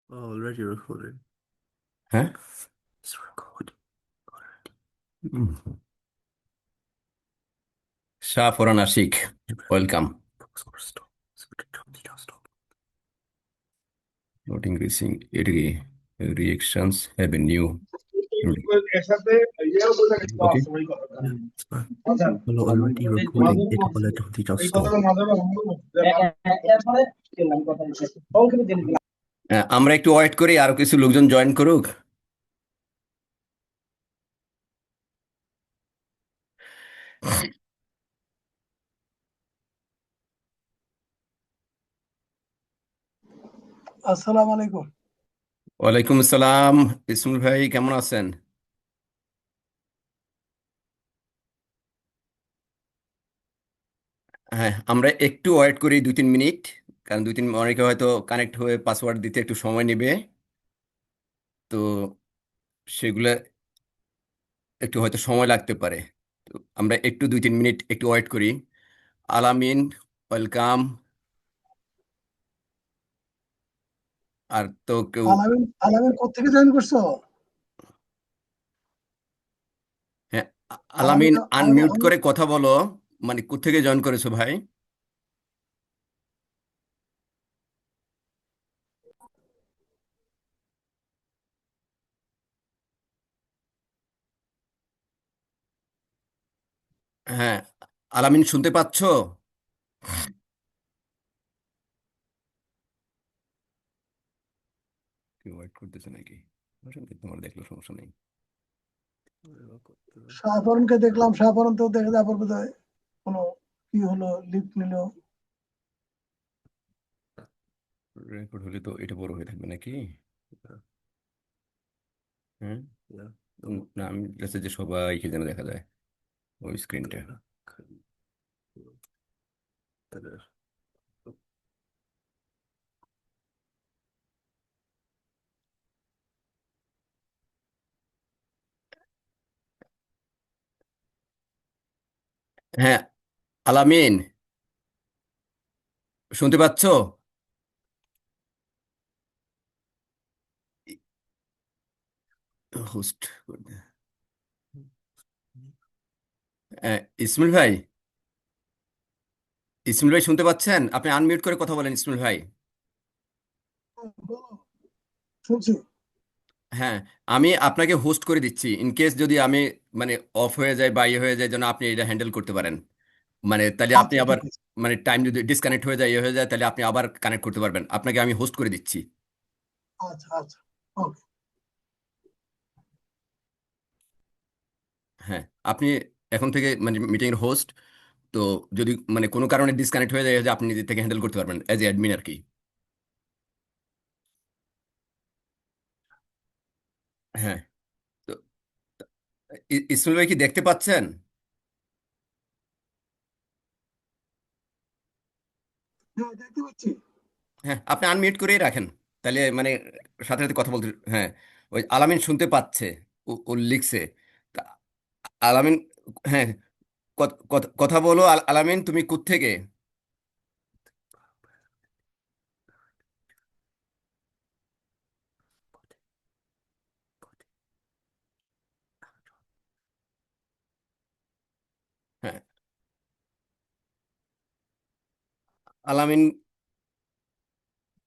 Oh, already recording. হ্যাঁ। It's recording. হুম। Shah Farhan Ashiq, welcome. Stop. So we can continue. Stop. Not increasing it reactions have a new okay. Yeah, it's fine. Well, already recording. It will definitely just stop. আমরা একটু wait করি, আরো কিছু লোকজন join করুক। আসসালামু আলাইকুম। ওয়ালাইকুম আসসালাম। ইসমুল ভাই কেমন আছেন? হ্যাঁ, আমরা একটু ওয়েট করি 2-3 মিনিট, কারণ 2-3 অনেকে হয়তো কানেক্ট হয়ে পাসওয়ার্ড দিতে একটু সময় নেবে, তো সেগুলো একটু হয়তো সময় লাগতে পারে। তো আমরা একটু 2-3 মিনিট একটু ওয়েট করি। আলামিন, ওয়েলকাম। আর তো কেউ, আলামিন কোত্থেকে জয়েন করছো? হ্যাঁ, আলামিন আলামিন আলামিন আনমিউট আমি করে কথা বলো। মানে কোত্থেকে জয়েন করেছো ভাই? হ্যাঁ, আলামিন শুনতে পাচ্ছো? কেউ ওয়েট করতেছে নাকি? তোমার দেখলো সমস্যা নেই। শাহপরনকে দেখলাম, শাহপরন তো দেখে তারপর বোধহয় কোনো কি হলো, লিফট নিল। রেকর্ড হলে তো এটা বড় হয়ে থাকবে নাকি? Yeah. হ্যাঁ। Yeah. না, আমি চাচ্ছি যে সবাইকে যেন দেখা যায় ওই স্ক্রিনটা। হ্যাঁ, আলামিন শুনতে পাচ্ছো? হোস্ট, ইসমাইল ভাই, ইসমাইল ভাই শুনতে পাচ্ছেন? আপনি আনমিউট করে কথা বলেন ইসমাইল ভাই। শুনছি। হ্যাঁ, আমি আপনাকে হোস্ট করে দিচ্ছি, ইন কেস যদি আমি মানে অফ হয়ে যায় বা ইয়ে হয়ে যায়, যেন আপনি এটা হ্যান্ডেল করতে পারেন। মানে তাহলে আপনি আচ্ছা, আবার ঠিক আছে। মানে টাইম যদি ডিসকানেক্ট হয়ে যায়, ইয়ে হয়ে যায়, তাহলে আপনি আবার কানেক্ট করতে পারবেন। আপনাকে আমি হোস্ট করে দিচ্ছি। আচ্ছা, আচ্ছা। ওকে। হ্যাঁ, আপনি এখন থেকে মানে মিটিং এর হোস্ট। তো যদি মানে কোনো কারণে ডিসকানেক্ট হয়ে যায়, যে আপনি নিজে থেকে হ্যান্ডেল করতে পারবেন এজ এ অ্যাডমিন আর কি। হ্যাঁ। তো ইসমাইল ভাই কি দেখতে পাচ্ছেন? হ্যাঁ, দেখতে পাচ্ছি। হ্যাঁ, আপনি আনমিউট করেই রাখেন, তাহলে মানে সাথে সাথে কথা বলতে। হ্যাঁ, ওই আলামিন শুনতে পাচ্ছে, ও লিখছে। তা আলামিন, হ্যাঁ, কথা বলো। আলামিন, তুমি কোত্থেকে? হ্যাঁ, আলামিন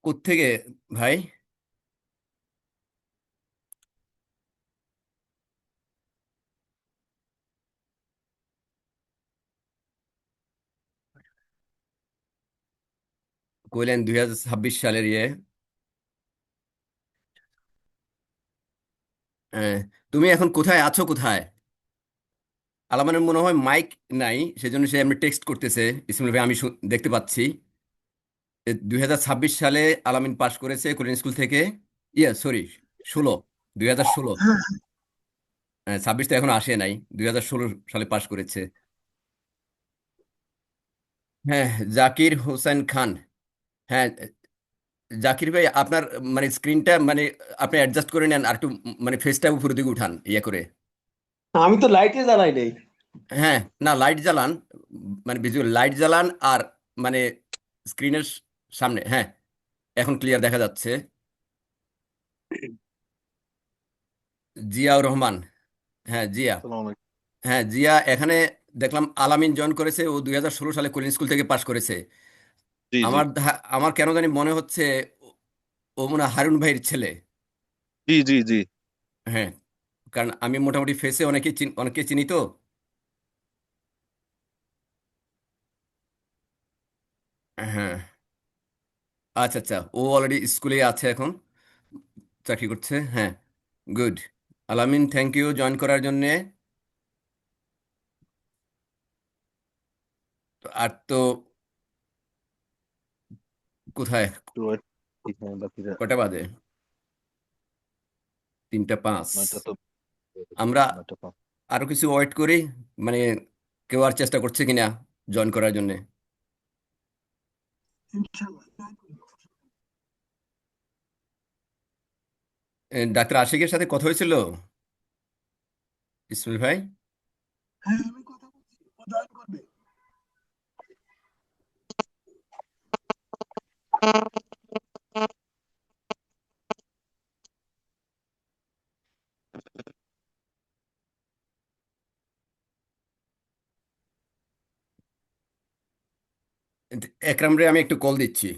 কোত্থেকে ভাই? কইলেন 2026 সালের ইয়ে। হ্যাঁ, তুমি এখন কোথায় আছো, কোথায়? আলামিনের মনে হয় মাইক নাই, সেজন্য সে এমনি টেক্সট করতেছে। ইসমাইল ভাই, আমি দেখতে পাচ্ছি 2026 সালে আলামিন পাশ করেছে কোরিয়ান স্কুল থেকে। Yeah sorry, 16, 2016। হ্যাঁ, 26 তো এখন আসে নাই, 2016 সালে পাশ করেছে। হ্যাঁ, জাকির হোসেন খান। হ্যাঁ, জাকির ভাই, আপনার মানে স্ক্রিনটা মানে আপনি অ্যাডজাস্ট করে নেন আর একটু, মানে ফেসটা উপরের দিকে উঠান ইয়ে করে। আমি তো লাইটে জ্বালাই নাই। হ্যাঁ, না লাইট জ্বালান, মানে ভিজুয়াল লাইট জ্বালান, আর মানে স্ক্রিনের সামনে। হ্যাঁ, এখন ক্লিয়ার দেখা যাচ্ছে। জিয়াউর রহমান। হ্যাঁ জিয়া। আসসালামু আলাইকুম। হ্যাঁ জিয়া এখানে দেখলাম আলামিন জয়েন করেছে, ও 2016 সালে কলিন স্কুল থেকে পাশ করেছে। জি জি আমার কেন জানি মনে হচ্ছে ও ও মনে হয় হারুন ভাইয়ের ছেলে। জি জি জি হ্যাঁ, কারণ আমি মোটামুটি ফেসে অনেকে চিনি তো। হ্যাঁ, আচ্ছা আচ্ছা, ও অলরেডি স্কুলে আছে এখন, চাকরি করছে। হ্যাঁ, গুড। আলামিন, থ্যাংক ইউ জয়েন করার জন্যে। আর তো কোথায়, একটু wait, এখানে বাকিরা কটা বাজে? 3:05। নয়টা তো আমরা নয়টা পাঁচ। আরো কিছু ওয়েট করি, মানে কেউ আর চেষ্টা করছে কিনা জয়েন করার জন্য। ইনশাআল্লাহ। ডাক্তার আশিকের সাথে কথা হয়েছিল ইসমাইল ভাই? হ্যাঁ, আমি কথা বলছি, ও জয়েন করবে। একরাম রে আমি একটু কল দিচ্ছি।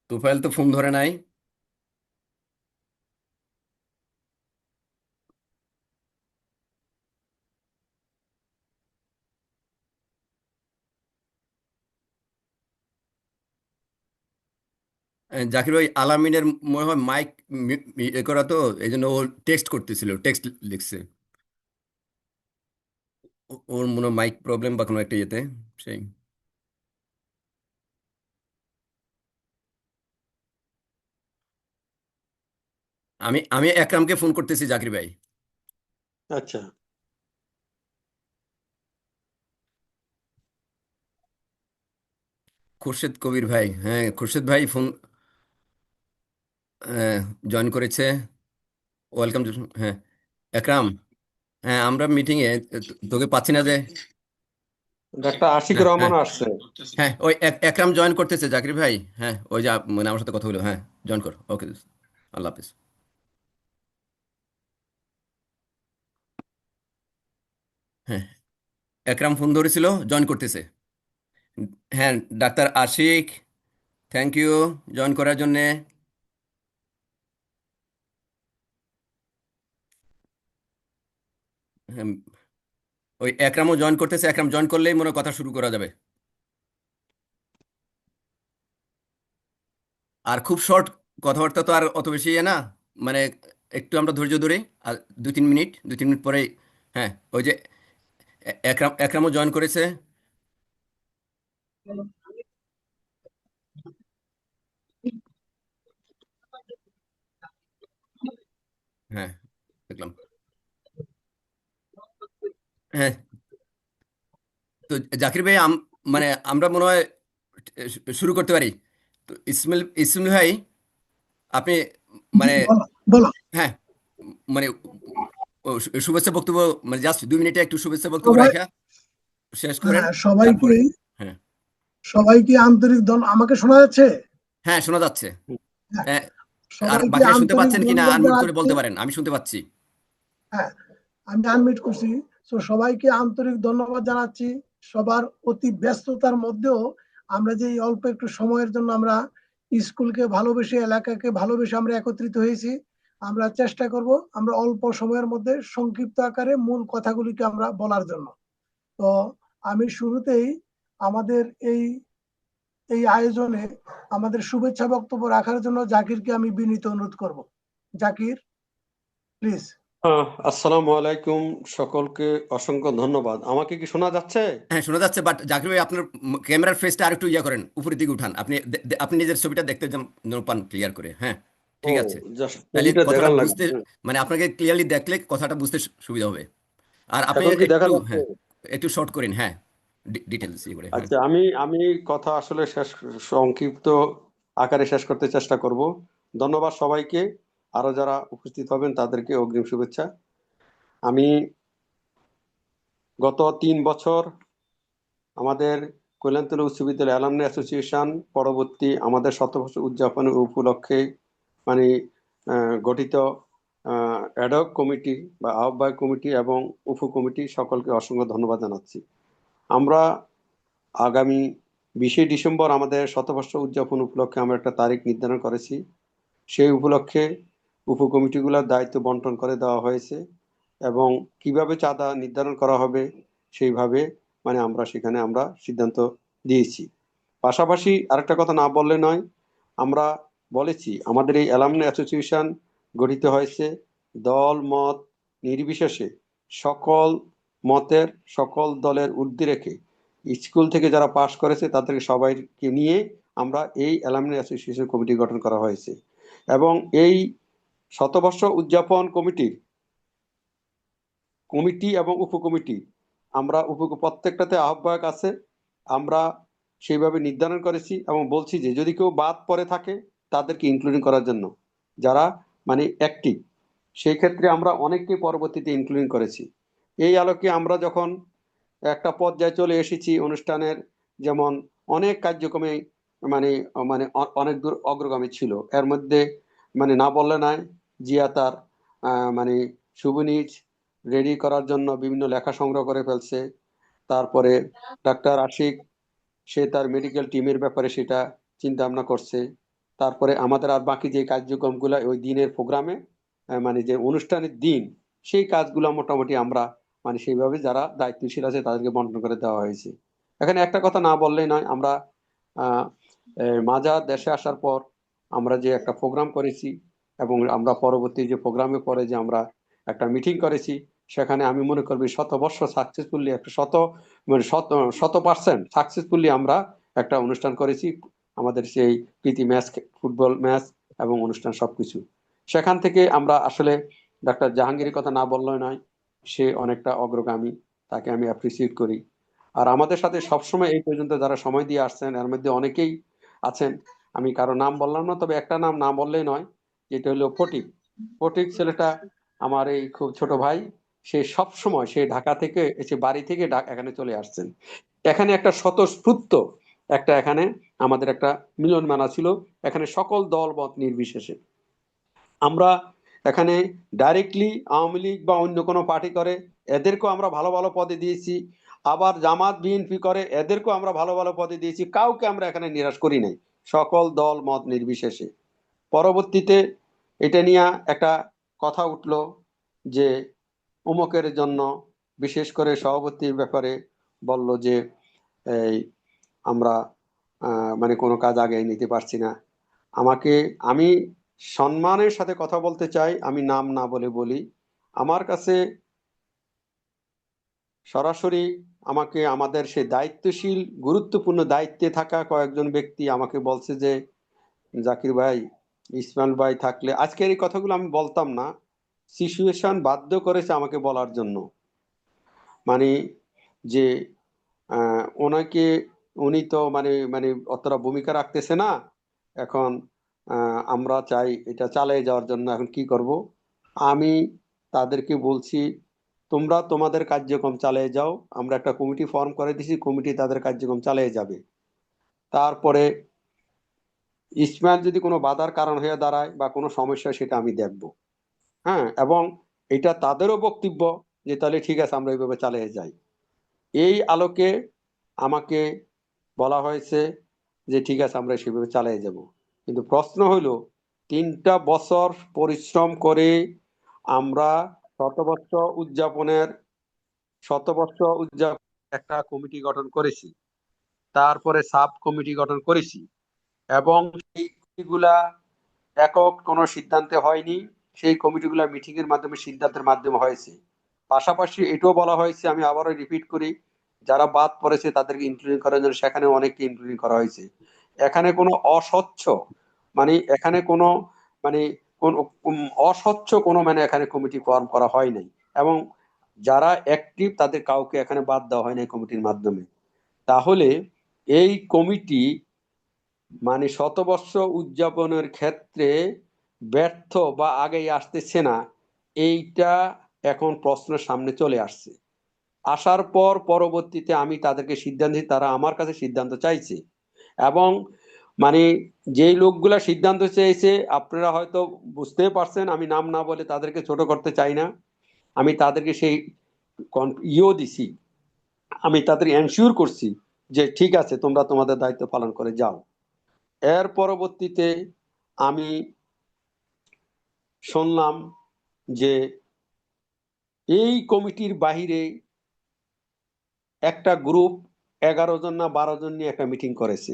তোফায়েল তো ফোন ধরে নাই। জাকির ভাই, আলামিনের মনে হয় মাইক এ করা তো, এই জন্য ও টেক্সট করতেছিল, টেক্সট লিখছে। ওর মনে হয় মাইক প্রবলেম বা কোনো একটা ইয়েতে, সেই। আমি আমি একরামকে ফোন করতেছি জাকির ভাই। আচ্ছা, খুরশেদ কবির ভাই, হ্যাঁ খুরশেদ ভাই ফোন জয়েন করেছে। ওয়েলকাম। হ্যাঁ একরাম, হ্যাঁ আমরা মিটিং এ তোকে পাচ্ছি না যে। ডাক্তার আশিক হ্যাঁ হ্যাঁ রহমান আসছে। হ্যাঁ, ওই একরাম জয়েন করতেছে জাকির ভাই। হ্যাঁ ওই যে মানে আমার সাথে কথা হলো, হ্যাঁ জয়েন কর, ওকে, আল্লাহ হাফিজ। হ্যাঁ, একরাম ফোন ধরেছিল, জয়েন করতেছে। হ্যাঁ, doctor Ashiq, thank you join করার জন্যে। হ্যাঁ, ওই একরামও জয়েন করতেছে, একরাম জয়েন করলেই মনে হয় কথা শুরু করা যাবে। আর খুব শর্ট কথাবার্তা তো আর অত বেশি না, মানে একটু আমরা ধৈর্য ধরে, আর 2-3 মিনিট পরেই। হ্যাঁ ওই যে একরামও জয়েন করেছে। হ্যাঁ দেখলাম। হ্যাঁ, তো জাকির ভাই মানে আমরা মনে হয় শুরু করতে পারি। তো ইসমাইল ভাই, আপনি জি, মানে, বলো বলো। হ্যাঁ মানে শুভেচ্ছা বক্তব্য, মানে জাস্ট 2 মিনিটে একটু শুভেচ্ছা বক্তব্য সবাই, রাখা শেষ করেন, হ্যাঁ সবাইকে, তারপরে। হ্যাঁ সবাইকে আন্তরিক আমাকে শোনা যাচ্ছে? হ্যাঁ শোনা যাচ্ছে। হ্যাঁ, হ্যাঁ, আর সবাইকে বাকিরা শুনতে আন্তরিক পাচ্ছেন কিনা ধন্যবাদ আনমিউট করে জানাচ্ছি। বলতে পারেন, আমি শুনতে পাচ্ছি। হ্যাঁ, আমি আনমিউট করছি। তো সবাইকে আন্তরিক ধন্যবাদ জানাচ্ছি। সবার অতি ব্যস্ততার মধ্যেও আমরা যে এই অল্প একটু সময়ের জন্য আমরা স্কুলকে ভালোবেসে, এলাকাকে ভালোবেসে আমরা একত্রিত হয়েছি। আমরা চেষ্টা করব আমরা অল্প সময়ের মধ্যে সংক্ষিপ্ত আকারে মূল কথাগুলিকে আমরা বলার জন্য। তো আমি শুরুতেই আমাদের এই এই আয়োজনে আমাদের শুভেচ্ছা বক্তব্য রাখার জন্য জাকিরকে আমি বিনীত অনুরোধ করব। জাকির, প্লিজ। আসসালামু আলাইকুম, সকলকে অসংখ্য ধন্যবাদ। আমাকে কি শোনা যাচ্ছে? হ্যাঁ শোনা যাচ্ছে, বাট জাকির ভাই আপনার ক্যামেরার ফেসটা আরেকটু ইয়া করেন, উপরের দিকে উঠান, আপনি আপনি নিজের ছবিটা দেখতে পান ক্লিয়ার করে। হ্যাঁ ও, ঠিক আছে, জাস্ট তাহলে ছবিটা কথাটা দেখান বুঝতে, লাগবে। মানে আপনাকে ক্লিয়ারলি দেখলে কথাটা বুঝতে সুবিধা হবে। আর আপনি এখন কি দেখা একটু, যাচ্ছে? হ্যাঁ একটু শর্ট করেন, হ্যাঁ ডিটেলস ইয়ে করে। হ্যাঁ আচ্ছা, আমি কথা আসলে সংক্ষিপ্ত আকারে শেষ করতে চেষ্টা করব। ধন্যবাদ সবাইকে। আরো যারা উপস্থিত হবেন তাদেরকে অগ্রিম শুভেচ্ছা। আমি গত 3 বছর আমাদের কল্যাণতলী উচ্চ বিদ্যালয় অ্যালামনি অ্যাসোসিয়েশন পরবর্তী আমাদের শতবর্ষ উদযাপনের উপলক্ষে মানে গঠিত অ্যাডহক কমিটি বা আহ্বায়ক কমিটি এবং উপকমিটি সকলকে অসংখ্য ধন্যবাদ জানাচ্ছি। আমরা আগামী 20শে ডিসেম্বর আমাদের শতবর্ষ উদযাপন উপলক্ষে আমরা একটা তারিখ নির্ধারণ করেছি। সেই উপলক্ষে উপকমিটিগুলোর দায়িত্ব বন্টন করে দেওয়া হয়েছে এবং কিভাবে চাঁদা নির্ধারণ করা হবে সেইভাবে মানে আমরা সেখানে আমরা সিদ্ধান্ত দিয়েছি। পাশাপাশি আরেকটা কথা না বললে নয়, আমরা বলেছি আমাদের এই অ্যালামনি অ্যাসোসিয়েশন গঠিত হয়েছে দল মত নির্বিশেষে সকল মতের সকল দলের ঊর্ধ্বে রেখে স্কুল থেকে যারা পাশ করেছে তাদেরকে সবাইকে নিয়ে আমরা এই অ্যালামনি অ্যাসোসিয়েশন কমিটি গঠন করা হয়েছে এবং এই শতবর্ষ উদযাপন কমিটি এবং উপকমিটি আমরা প্রত্যেকটাতে আহ্বায়ক আছে, আমরা সেইভাবে নির্ধারণ করেছি এবং বলছি যে যদি কেউ বাদ পড়ে থাকে তাদেরকে ইনক্লুডিং করার জন্য যারা মানে অ্যাক্টিভ, সেই ক্ষেত্রে আমরা অনেককে পরবর্তীতে ইনক্লুডিং করেছি। এই আলোকে আমরা যখন একটা পর্যায়ে চলে এসেছি অনুষ্ঠানের, যেমন অনেক কার্যক্রমে মানে মানে অনেক দূর অগ্রগামী ছিল, এর মধ্যে মানে না বললে নয়, জিয়া তার মানে সুবিনিজ রেডি করার জন্য বিভিন্ন লেখা সংগ্রহ করে ফেলছে। তারপরে ডাক্তার আশিক সে তার মেডিকেল টিমের ব্যাপারে সেটা চিন্তা ভাবনা করছে। তারপরে আমাদের আর বাকি যে কার্যক্রমগুলো ওই দিনের প্রোগ্রামে মানে যে অনুষ্ঠানের দিন সেই কাজগুলো মোটামুটি আমরা মানে সেইভাবে যারা দায়িত্বশীল আছে তাদেরকে বন্টন করে দেওয়া হয়েছে। এখানে একটা কথা না বললেই নয়, আমরা মাজার দেশে আসার পর আমরা যে একটা প্রোগ্রাম করেছি এবং আমরা পরবর্তী যে প্রোগ্রামে পরে যে আমরা একটা মিটিং করেছি, সেখানে আমি মনে করবি শতবর্ষ সাকসেসফুলি একটা 100% সাকসেসফুলি আমরা একটা অনুষ্ঠান করেছি। আমাদের সেই প্রীতি ম্যাচ, ফুটবল ম্যাচ এবং অনুষ্ঠান সবকিছু সেখান থেকে আমরা আসলে ডাক্তার জাহাঙ্গীরের কথা না বললেই নয়, সে অনেকটা অগ্রগামী, তাকে আমি অ্যাপ্রিসিয়েট করি। আর আমাদের সাথে সবসময় এই পর্যন্ত যারা সময় দিয়ে আসছেন এর মধ্যে অনেকেই আছেন, আমি কারো নাম বললাম না, তবে একটা নাম না বললেই নয়, যেটা হলো ফটিক ছেলেটা আমার এই খুব ছোট ভাই, সে সব সময় সে ঢাকা থেকে এসে বাড়ি থেকে এখানে চলে আসছেন। এখানে একটা স্বতঃস্ফূর্ত একটা এখানে আমাদের একটা মিলন মেলা ছিল, এখানে সকল দল মত নির্বিশেষে আমরা এখানে ডাইরেক্টলি আওয়ামী লীগ বা অন্য কোনো পার্টি করে এদেরকেও আমরা ভালো ভালো পদে দিয়েছি, আবার জামাত বিএনপি করে এদেরকেও আমরা ভালো ভালো পদে দিয়েছি, কাউকে আমরা এখানে নিরাশ করি নাই, সকল দল মত নির্বিশেষে। পরবর্তীতে এটা নিয়ে একটা কথা উঠলো যে অমুকের জন্য, বিশেষ করে সভাপতির ব্যাপারে বলল যে এই আমরা মানে কোনো কাজ আগে নিতে পারছি না। আমি সম্মানের সাথে কথা বলতে চাই, আমি নাম না বলি, আমার কাছে সরাসরি আমাদের সেই দায়িত্বশীল গুরুত্বপূর্ণ দায়িত্বে থাকা কয়েকজন ব্যক্তি আমাকে বলছে যে জাকির ভাই, ইসমাইল ভাই থাকলে, আজকের এই কথাগুলো আমি বলতাম না, সিচুয়েশন বাধ্য করেছে আমাকে বলার জন্য, মানে যে ওনাকে উনি তো মানে মানে অতটা ভূমিকা রাখতেছে না, এখন আমরা চাই এটা চালিয়ে যাওয়ার জন্য, এখন কি করব। আমি তাদেরকে বলছি তোমরা তোমাদের কার্যক্রম চালিয়ে যাও, আমরা একটা কমিটি ফর্ম করে দিছি, কমিটি তাদের কার্যক্রম চালিয়ে যাবে। তারপরে ইসমাইল যদি কোনো বাধার কারণ হয়ে দাঁড়ায় বা কোনো সমস্যা, সেটা আমি দেখব, হ্যাঁ, এবং এটা তাদেরও বক্তব্য যে তাহলে ঠিক আছে আমরা এইভাবে চালিয়ে যাই। এই আলোকে আমাকে বলা হয়েছে যে ঠিক আছে আমরা সেভাবে চালিয়ে যাব। কিন্তু প্রশ্ন হলো 3টা বছর পরিশ্রম করে আমরা শতবর্ষ উদযাপনের একটা কমিটি গঠন করেছি, তারপরে সাব কমিটি গঠন করেছি এবং সেই কমিটিগুলা একক কোনো সিদ্ধান্তে হয়নি, সেই কমিটিগুলা মিটিং এর মাধ্যমে সিদ্ধান্তের মাধ্যমে হয়েছে। পাশাপাশি এটাও বলা হয়েছে, আমি আবারও রিপিট করি, যারা বাদ পড়েছে তাদেরকে ইনক্লুডিং করার জন্য সেখানে অনেককে ইনক্লুডিং করা হয়েছে। এখানে কোনো অস্বচ্ছ মানে এখানে কোনো মানে কোন অস্বচ্ছ কোনো মানে এখানে কমিটি ফর্ম করা হয় নাই এবং যারা অ্যাক্টিভ তাদের কাউকে এখানে বাদ দেওয়া হয় নাই কমিটির মাধ্যমে। তাহলে এই কমিটি মানে শতবর্ষ উদযাপনের ক্ষেত্রে ব্যর্থ বা আগেই আসতেছে না, এইটা এখন প্রশ্নের সামনে চলে আসছে। আসার পর পরবর্তীতে আমি তাদেরকে সিদ্ধান্ত দিই, তারা আমার কাছে সিদ্ধান্ত চাইছে। এবং মানে যেই লোকগুলা সিদ্ধান্ত চেয়েছে আপনারা হয়তো বুঝতে পারছেন, আমি নাম না বলে তাদেরকে ছোট করতে চাই না, আমি তাদেরকে সেই দিছি, আমি তাদের এনশিওর করছি যে ঠিক আছে তোমরা তোমাদের দায়িত্ব পালন করে যাও। এর পরবর্তীতে আমি শুনলাম যে এই কমিটির বাহিরে একটা গ্রুপ 11 জন না 12 জন নিয়ে একটা মিটিং করেছে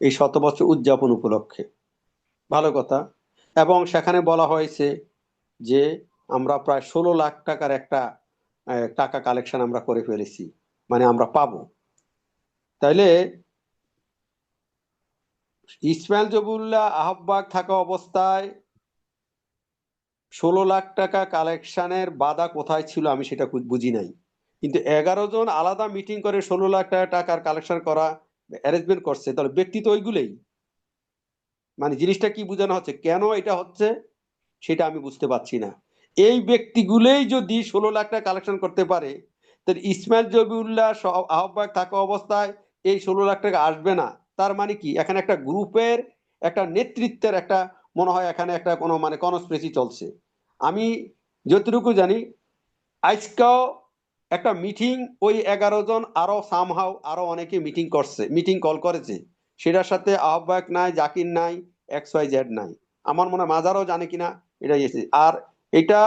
এই 100 বছর উদযাপন উপলক্ষে। ভালো কথা। এবং সেখানে বলা হয়েছে যে আমরা প্রায় 16 লাখ টাকার একটা টাকা কালেকশন আমরা করে ফেলেছি, মানে আমরা পাবো। তাইলে ইসমাইল জহুরুল্লাহ আহ্বায়ক থাকা অবস্থায় 16 লাখ টাকা কালেকশনের বাধা কোথায় ছিল আমি সেটা বুঝি নাই। কিন্তু 11 জন আলাদা মিটিং করে 16 লাখ টাকার কালেকশন করা অ্যারেঞ্জমেন্ট করছে, তাহলে ব্যক্তি তো ওইগুলোই। মানে জিনিসটা কি বোঝানো হচ্ছে, কেন এটা হচ্ছে সেটা আমি বুঝতে পারছি না। এই ব্যক্তিগুলোই যদি 16 লাখ টাকা কালেকশন করতে পারে, তাহলে ইসমাইল জহুরুল্লাহ আহ্বায়ক থাকা অবস্থায় এই 16 লাখ টাকা আসবে না। তার মানে কি, এখানে একটা গ্রুপের একটা নেতৃত্বের একটা মনে হয় এখানে একটা কোনো মানে কনস্পিরেসি চলছে। আমি যতটুকু জানি আজকেও একটা মিটিং ওই 11 জন আরো সামহাও আরো অনেকে মিটিং করছে, মিটিং কল করেছে, সেটার সাথে আহ্বায়ক নাই, জাকির নাই, XYZ নাই, আমার মনে হয় মাজারও জানে কিনা এটা ইয়েছে। আর এটা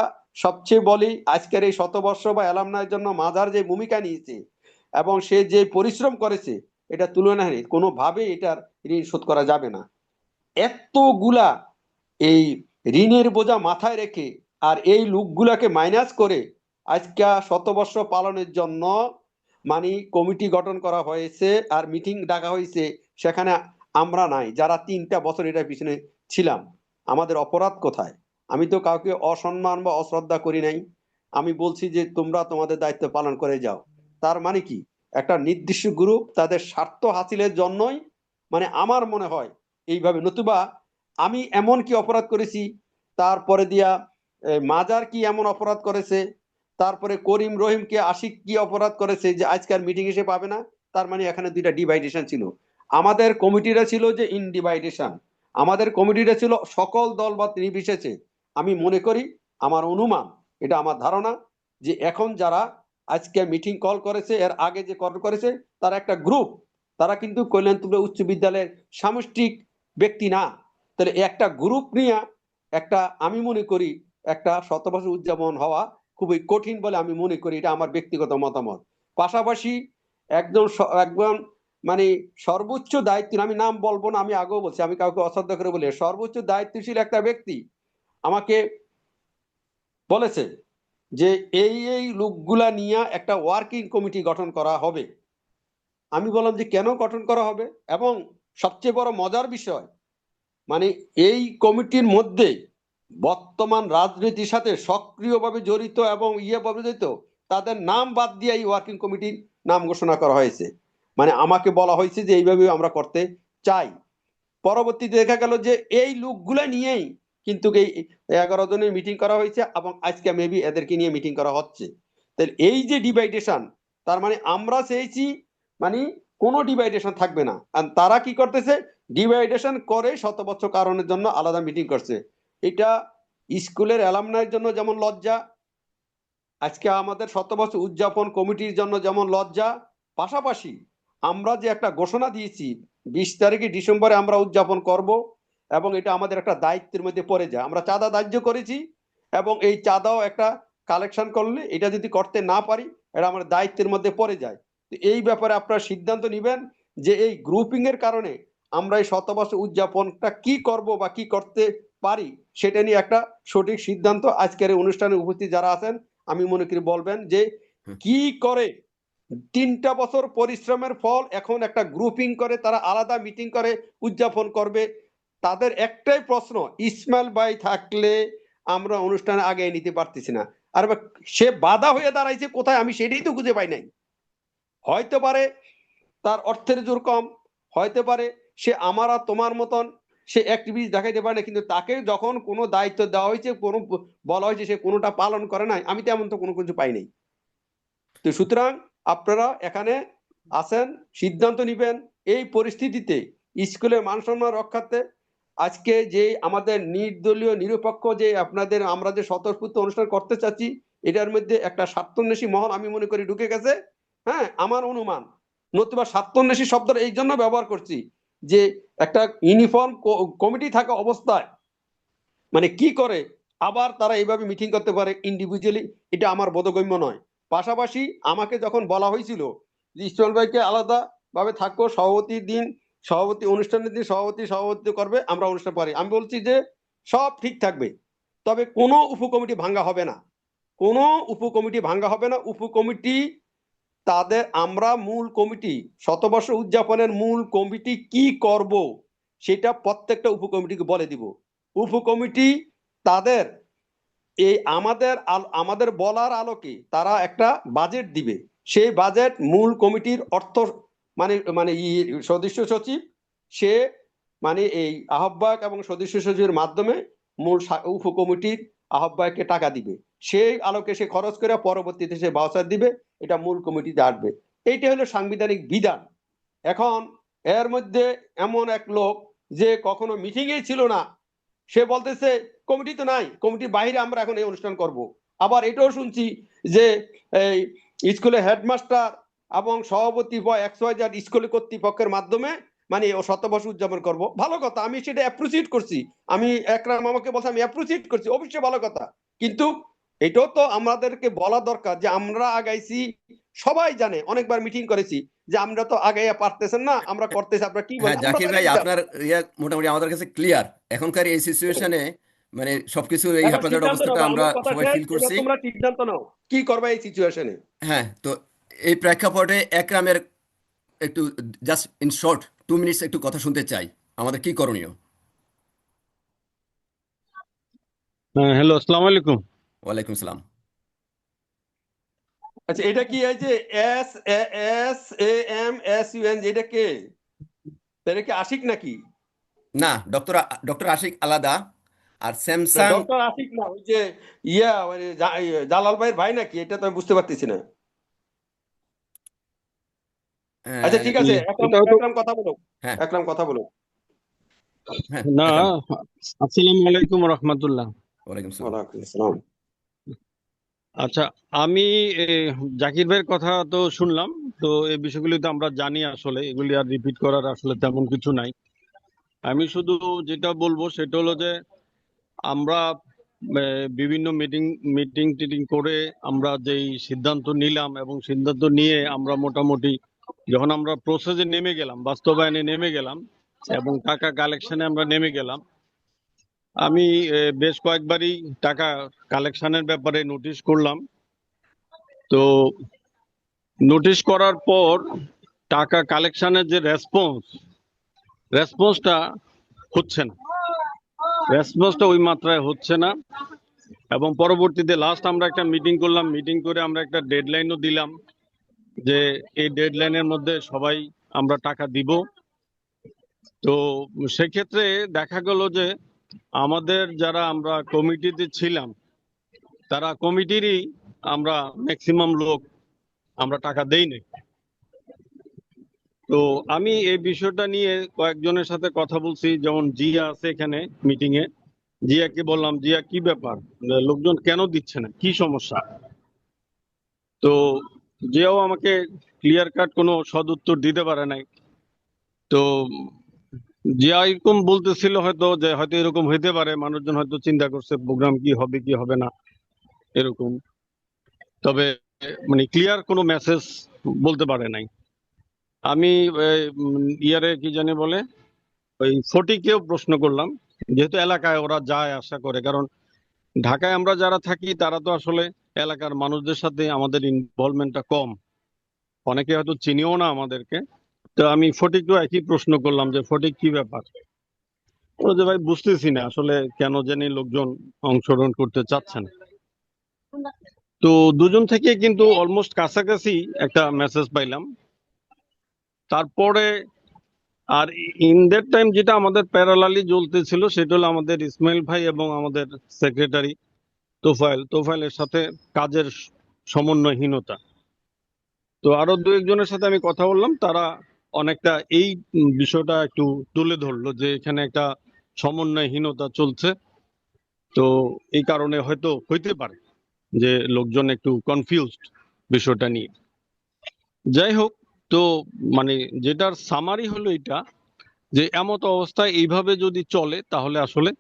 সবচেয়ে বলি, আজকের এই 100 বর্ষ বা অ্যালামনাইয়ের জন্য মাজার যে ভূমিকা নিয়েছে এবং সে যে পরিশ্রম করেছে এটা তুলনাহীন, কোনোভাবে এটার ঋণ শোধ করা যাবে না। এতগুলা এই ঋণের বোঝা মাথায় রেখে আর এই লোকগুলাকে মাইনাস করে আজকে 100 বর্ষ পালনের জন্য মানে কমিটি গঠন করা হয়েছে আর মিটিং ডাকা হয়েছে, সেখানে আমরা নাই যারা 3টা বছর এটার পিছনে ছিলাম। আমাদের অপরাধ কোথায়? আমি তো কাউকে অসম্মান বা অশ্রদ্ধা করি নাই, আমি বলছি যে তোমরা তোমাদের দায়িত্ব পালন করে যাও। তার মানে কি, একটা নির্দিষ্ট গ্রুপ তাদের স্বার্থ হাসিলের জন্যই মানে আমার মনে হয় এইভাবে, নতুবা আমি এমন কি অপরাধ করেছি, তারপরে দিয়া মাজার কি এমন অপরাধ করেছে, তারপরে করিম রহিম কে আশিক কি অপরাধ করেছে যে আজকের মিটিং এসে পাবে না। তার মানে এখানে দুইটা ডিভাইডেশন ছিল। আমাদের কমিটিটা ছিল যে ইনডিভাইডেশন, আমাদের কমিটিটা ছিল সকল দল বা নির্বিশেষে। আমি মনে করি, আমার অনুমান, এটা আমার ধারণা, যে এখন যারা আজকে মিটিং কল করেছে এর আগে যে কল করেছে তারা একটা গ্রুপ, তারা কিন্তু কল্যাণপুর উচ্চ বিদ্যালয়ের সামষ্টিক ব্যক্তি না। তাহলে একটা গ্রুপ নিয়ে একটা, আমি মনে করি একটা 100 বছর উদযাপন হওয়া খুবই কঠিন বলে আমি মনে করি, এটা আমার ব্যক্তিগত মতামত। পাশাপাশি একজন মানে সর্বোচ্চ দায়িত্ব, আমি নাম বলবো না, আমি আগেও বলছি, আমি কাউকে অশ্রদ্ধা করে বলি, সর্বোচ্চ দায়িত্বশীল একটা ব্যক্তি আমাকে বলেছে যে এই লোকগুলা নিয়ে একটা ওয়ার্কিং কমিটি গঠন করা হবে। আমি বললাম যে কেন গঠন করা হবে, এবং সবচেয়ে বড় মজার বিষয়, মানে এই কমিটির মধ্যে বর্তমান রাজনীতির সাথে সক্রিয়ভাবে জড়িত এবং ভাবে জড়িত তাদের নাম বাদ দিয়ে এই ওয়ার্কিং কমিটির নাম ঘোষণা করা হয়েছে। মানে আমাকে বলা হয়েছে যে এইভাবে আমরা করতে চাই। পরবর্তীতে দেখা গেল যে এই লোকগুলা নিয়েই কিন্তু এই 11 জনের মিটিং করা হয়েছে এবং আজকে মেবি এদেরকে নিয়ে মিটিং করা হচ্ছে। তাহলে এই যে ডিভাইডেশন, তার মানে আমরা চেয়েছি মানে কোনো ডিভাইডেশন থাকবে না, আর তারা কি করতেছে, ডিভাইডেশন করে 100 বছর কারণের জন্য আলাদা মিটিং করছে। এটা স্কুলের অ্যালামনাইয়ের জন্য যেমন লজ্জা, আজকে আমাদের 100 বছর উদযাপন কমিটির জন্য যেমন লজ্জা, পাশাপাশি আমরা যে একটা ঘোষণা দিয়েছি 20 তারিখে ডিসেম্বরে আমরা উদযাপন করব, এবং এটা আমাদের একটা দায়িত্বের মধ্যে পড়ে যায়। আমরা চাঁদা ধার্য করেছি এবং এই চাঁদাও একটা কালেকশন করলে এটা যদি করতে না পারি এটা আমাদের দায়িত্বের মধ্যে পড়ে যায়। তো এই ব্যাপারে আপনারা সিদ্ধান্ত নেবেন যে এই গ্রুপিং এর কারণে আমরা এই 100 বছর উদযাপনটা কি করব বা কি করতে পারি সেটা নিয়ে একটা সঠিক সিদ্ধান্ত আজকের এই অনুষ্ঠানে উপস্থিত যারা আছেন আমি মনে করি বলবেন যে কি করে 3টা বছর পরিশ্রমের ফল এখন একটা গ্রুপিং করে তারা আলাদা মিটিং করে উদযাপন করবে। তাদের একটাই প্রশ্ন, ইসমাইল ভাই থাকলে আমরা অনুষ্ঠানে আগে নিতে পারতেছি না, আর সে বাধা হয়ে দাঁড়াইছে কোথায় আমি সেটাই তো খুঁজে পাই নাই। হয়তো পারে তার অর্থের জোর কম, হয়তো পারে সে আমার আর তোমার মতন সে অ্যাক্টিভিস্ট দেখাইতে পারে না, কিন্তু তাকে যখন কোনো দায়িত্ব দেওয়া হয়েছে, কোনো বলা হয়েছে, সে কোনোটা পালন করে নাই, আমি তেমন তো কোনো কিছু পাই নাই। তো তো সুতরাং আপনারা এখানে আছেন, সিদ্ধান্ত নিবেন এই পরিস্থিতিতে স্কুলের মান সম্মান রক্ষার্থে আজকে যে আমাদের নির্দলীয় নিরপেক্ষ যে আপনাদের আমরা যে স্বতঃস্ফূর্ত অনুষ্ঠান করতে চাচ্ছি, এটার মধ্যে একটা স্বার্থন্বেষী মহল আমি মনে করি ঢুকে গেছে। হ্যাঁ, আমার অনুমান, নতুবা স্বার্থন্বেষী শব্দটা এই জন্য ব্যবহার করছি যে একটা ইউনিফর্ম কমিটি থাকা অবস্থায় মানে কি করে আবার তারা এইভাবে মিটিং করতে পারে ইন্ডিভিজুয়ালি, এটা আমার বোধগম্য নয়। পাশাপাশি আমাকে যখন বলা হয়েছিল যে ইসমাইল ভাইকে আলাদা ভাবে থাকো, সভাপতির দিন সভাপতি অনুষ্ঠানের দিন সভাপতি করবে, আমরা অনুষ্ঠান পারি, আমি বলছি যে সব ঠিক থাকবে, তবে কোনো উপকমিটি ভাঙ্গা হবে না, কোনো উপকমিটি ভাঙ্গা হবে না। উপকমিটি তাদের আমরা মূল কমিটি শতবর্ষ উদযাপনের মূল কমিটি কি করব সেটা প্রত্যেকটা উপকমিটিকে বলে দিব। উপকমিটি তাদের এই আমাদের বলার আলোকে তারা একটা বাজেট দিবে, সেই বাজেট মূল কমিটির অর্থ মানে মানে সদস্য সচিব সে মানে এই আহ্বায়ক এবং সদস্য সচিবের মাধ্যমে মূল উপকমিটির আহ্বায়ককে টাকা দিবে, সেই আলোকে সে খরচ করে পরবর্তীতে সে ভাউচার দিবে, এটা মূল কমিটিতে আসবে। এইটা হলো সাংবিধানিক বিধান। এখন এর মধ্যে এমন এক লোক যে কখনো মিটিংয়েই ছিল না, সে বলতেছে কমিটি তো নাই, কমিটির বাইরে আমরা এখন এই অনুষ্ঠান করব। আবার এটাও শুনছি যে এই স্কুলের হেডমাস্টার এবং সভাপতি বা XYZ স্কুলের কর্তৃপক্ষের মাধ্যমে মানে ও শতবর্ষ উদযাপন করব। ভালো কথা, আমি সেটা অ্যাপ্রিসিয়েট করছি, আমি একরাম আমাকে বলছে আমি অ্যাপ্রিসিয়েট করছি, অবশ্যই ভালো কথা, কিন্তু এটাও তো আমাদেরকে বলা দরকার যে আমরা আগাইছি, সবাই জানে, অনেকবার মিটিং করেছি যে আমরা তো আগাইয়া পারতেছেন না, আমরা করতেছি, আপনারা কি হ্যাঁ বলেন? জাকির ভাই, আপনার মোটামুটি আমাদের কাছে ক্লিয়ার এখনকার এই সিচুয়েশনে, মানে সবকিছু এই এখন হেফাজত সিদ্ধান্ত অবস্থাটা নাও, আমরা আমার কথা সবাই শেষ, ফিল এবার করছি। তোমরা সিদ্ধান্ত নাও কি করবে এই সিচুয়েশনে। হ্যাঁ, তো এই প্রেক্ষাপটে একরামের একটু জাস্ট ইন শর্ট 2 মিনিটস একটু কথা শুনতে চাই, আমাদের কি করণীয়? হ্যালো, আসসালামু আলাইকুম। ওয়ালাইকুম সালাম। আচ্ছা, এটা কি এই যে SAMSUN এটা কে, এটা কি আশিক নাকি? না, ডক্টর আশিক আলাদা, আর স্যামসাং ডক্টর আশিক না, ওই যে মানে জালাল ভাইয়ের ভাই নাকি, এটা তো আমি বুঝতে পারতেছি না। আচ্ছা ঠিক আছে, একরাম কথা বলো, হ্যাঁ একরাম কথা বলো। হ্যাঁ না, একরাম। আসসালামু আলাইকুম রহমতুল্লাহ। ওয়ালাইকুম সালাম। ওয়ালাইকুম আসসালাম। আচ্ছা, আমি জাকির ভাইয়ের কথা তো শুনলাম, তো এই বিষয়গুলি তো আমরা জানি, আসলে এগুলি আর রিপিট করার আসলে তেমন কিছু নাই। আমি শুধু যেটা বলবো সেটা হলো যে আমরা বিভিন্ন মিটিং করে আমরা যেই সিদ্ধান্ত নিলাম এবং সিদ্ধান্ত নিয়ে আমরা মোটামুটি যখন আমরা প্রসেসে নেমে গেলাম, বাস্তবায়নে নেমে গেলাম এবং টাকা কালেকশনে আমরা নেমে গেলাম, আমি বেশ কয়েকবারই টাকা কালেকশনের ব্যাপারে নোটিশ করলাম। তো নোটিশ করার পর টাকা কালেকশনের যে রেসপন্সটা হচ্ছে না, রেসপন্সটা ওই মাত্রায় হচ্ছে না। এবং পরবর্তীতে লাস্ট আমরা একটা মিটিং করলাম, মিটিং করে আমরা একটা ডেডলাইনও দিলাম যে এই ডেডলাইনের মধ্যে সবাই আমরা টাকা দিব। তো সেক্ষেত্রে দেখা গেল যে আমাদের যারা আমরা কমিটিতে ছিলাম তারা কমিটিরই আমরা ম্যাক্সিমাম লোক আমরা টাকা দেইনি। তো আমি এই বিষয়টা নিয়ে কয়েকজনের সাথে কথা বলছি, যেমন জিয়া আছে এখানে মিটিং এ, জিয়াকে বললাম, জিয়া কি ব্যাপার, লোকজন কেন দিচ্ছে না, কি সমস্যা? তো জিয়াও আমাকে ক্লিয়ার কাট কোনো সদুত্তর দিতে পারে নাই। তো জিয়া এরকম বলতেছিল হয়তো যে হয়তো এরকম হইতে পারে, মানুষজন হয়তো চিন্তা করছে প্রোগ্রাম কি হবে কি হবে না এরকম, তবে মানে ক্লিয়ার কোনো মেসেজ বলতে পারে নাই। আমি ইয়ারে কি জানি বলে ওই ফটিককেও প্রশ্ন করলাম, যেহেতু এলাকায় ওরা যায় আসা করে, কারণ ঢাকায় আমরা যারা থাকি তারা তো আসলে এলাকার মানুষদের সাথে আমাদের ইনভলভমেন্টটা কম, অনেকে হয়তো চিনিও না আমাদেরকে। তো আমি ফটিককেও একই প্রশ্ন করলাম যে ফটিক কি ব্যাপার, ও যে ভাই বুঝতেছি না আসলে কেন জানি লোকজন অংশগ্রহণ করতে চাচ্ছেন। তো দুজন থেকে কিন্তু অলমোস্ট কাছাকাছি একটা মেসেজ পাইলাম। তারপরে আর ইন দ্যাট টাইম যেটা আমাদের প্যারালালি জ্বলতেছিল সেটা হলো আমাদের ইসমাইল ভাই এবং আমাদের সেক্রেটারি তোফায়েলের সাথে কাজের সমন্বয়হীনতা। তো আরো দু একজনের সাথে আমি কথা বললাম, তারা অনেকটা এই বিষয়টা একটু তুলে ধরলো যে এখানে একটা সমন্বয়হীনতা চলছে। তো এই কারণে হয়তো হইতে পারে যে লোকজন একটু কনফিউজড বিষয়টা নিয়ে। যাই হোক, তো মানে যেটার সামারি হলো এটা, যে এমত অবস্থায় এইভাবে যদি চলে তাহলে আসলে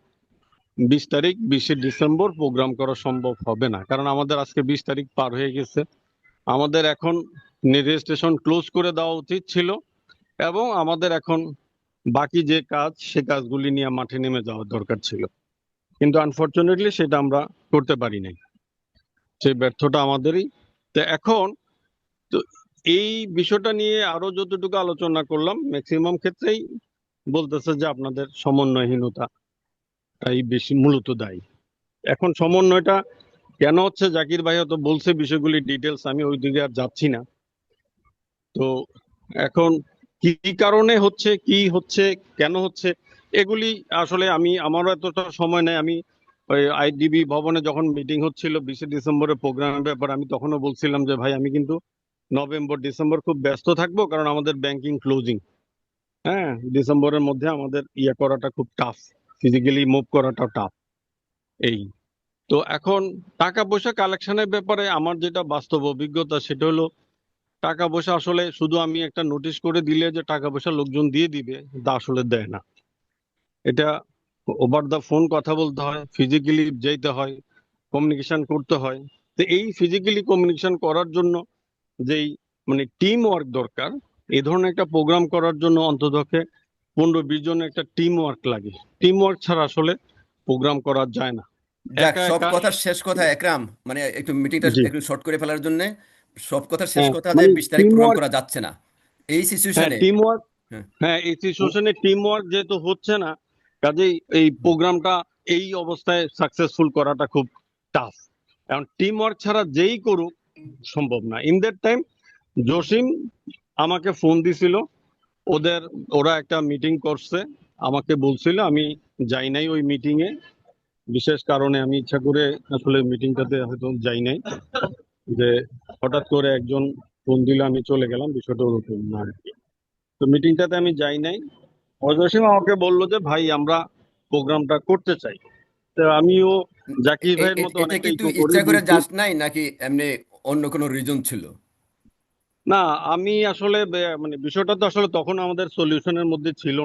20 তারিখ 20শে ডিসেম্বর প্রোগ্রাম করা সম্ভব হবে না। কারণ আমাদের আজকে 20 তারিখ পার হয়ে গেছে, আমাদের এখন রেজিস্ট্রেশন ক্লোজ করে দেওয়া উচিত ছিল, এবং আমাদের এখন বাকি যে কাজ সে কাজগুলি নিয়ে মাঠে নেমে যাওয়া দরকার ছিল। কিন্তু আনফরচুনেটলি সেটা আমরা করতে পারি নাই, সেই ব্যর্থটা আমাদেরই। তো এখন তো এই বিষয়টা নিয়ে আরো যতটুকু আলোচনা করলাম, ম্যাক্সিমাম ক্ষেত্রেই বলতেছে যে আপনাদের সমন্বয়হীনতা এই বেশি মূলত দায়ী। এখন সমন্বয়টা কেন হচ্ছে, জাকির ভাই হয়তো বলছে বিষয়গুলি ডিটেলস, আমি ওই দিকে আর যাচ্ছি না। তো এখন কি কারণে হচ্ছে, কি হচ্ছে, কেন হচ্ছে, এগুলি আসলে আমারও এতটা সময় নেই। আমি ওই আইডিবি ভবনে যখন মিটিং হচ্ছিল 20শে ডিসেম্বরের প্রোগ্রামের ব্যাপারে, আমি তখনও বলছিলাম যে ভাই আমি কিন্তু নভেম্বর ডিসেম্বর খুব ব্যস্ত থাকবো, কারণ আমাদের ব্যাংকিং ক্লোজিং। হ্যাঁ, ডিসেম্বরের মধ্যে আমাদের করাটা খুব টাফ, ফিজিক্যালি মুভ করাটা টাফ। এই তো এখন টাকা পয়সা কালেকশনের ব্যাপারে আমার যেটা বাস্তব অভিজ্ঞতা সেটা হলো, টাকা পয়সা আসলে শুধু আমি একটা নোটিশ করে দিলে যে টাকা পয়সা লোকজন দিয়ে দিবে, তা আসলে দেয় না। এটা ওভার দা ফোন কথা বলতে হয়, ফিজিক্যালি যেতে হয়, কমিউনিকেশন করতে হয়। তো এই ফিজিক্যালি কমিউনিকেশন করার জন্য যেই মানে টিম ওয়ার্ক দরকার, এই ধরনের একটা প্রোগ্রাম করার জন্য অন্ততপক্ষে 15-20 জনের একটা টিম ওয়ার্ক লাগে। টিম ওয়ার্ক ছাড়া আসলে প্রোগ্রাম করা যায় না। যাক, একা সব একা। কথার শেষ কথা একরাম, মানে একটু মিটিংটা জি। একটু শর্ট করে ফেলার জন্য সব কথার শেষ হ্যাঁ, কথা যে মানে 20 তারিখ টিম প্রোগ্রাম ওয়ার্ক। করা যাচ্ছে না এই হ্যাঁ, সিচুয়েশনে। Team work. হ্যাঁ, হ্যাঁ, এই সিচুয়েশনে টিম ওয়ার্ক যেহেতু হচ্ছে না, কাজেই এই প্রোগ্রামটা এই অবস্থায় সাকসেসফুল করাটা খুব টাফ। এখন টিম ওয়ার্ক ছাড়া যেই করুক সম্ভব না। ইন দ্যাট টাইম জসিম আমাকে ফোন দিছিল, ওরা একটা মিটিং করছে, আমাকে বলছিল, আমি যাই নাই ওই মিটিং এ, বিশেষ কারণে আমি ইচ্ছা করে আসলে মিটিংটাতে হয়তো যাই নাই, যে হঠাৎ করে একজন ফোন দিল, আমি চলে গেলাম, বিষয়টা ওরকম না আর কি। তো মিটিংটাতে আমি যাই নাই। জসিম আমাকে বললো যে ভাই আমরা প্রোগ্রামটা করতে চাই। তো আমিও জাকির ভাইয়ের মতো এটা অনেকটা কি তুই ইকো করে ইচ্ছা করে বলছি, যাস নাই নাকি এমনি অন্য কোনো রিজন ছিল? না আমি আসলে মানে বিষয়টা তো আসলে তখন আমাদের সলিউশনের মধ্যে ছিল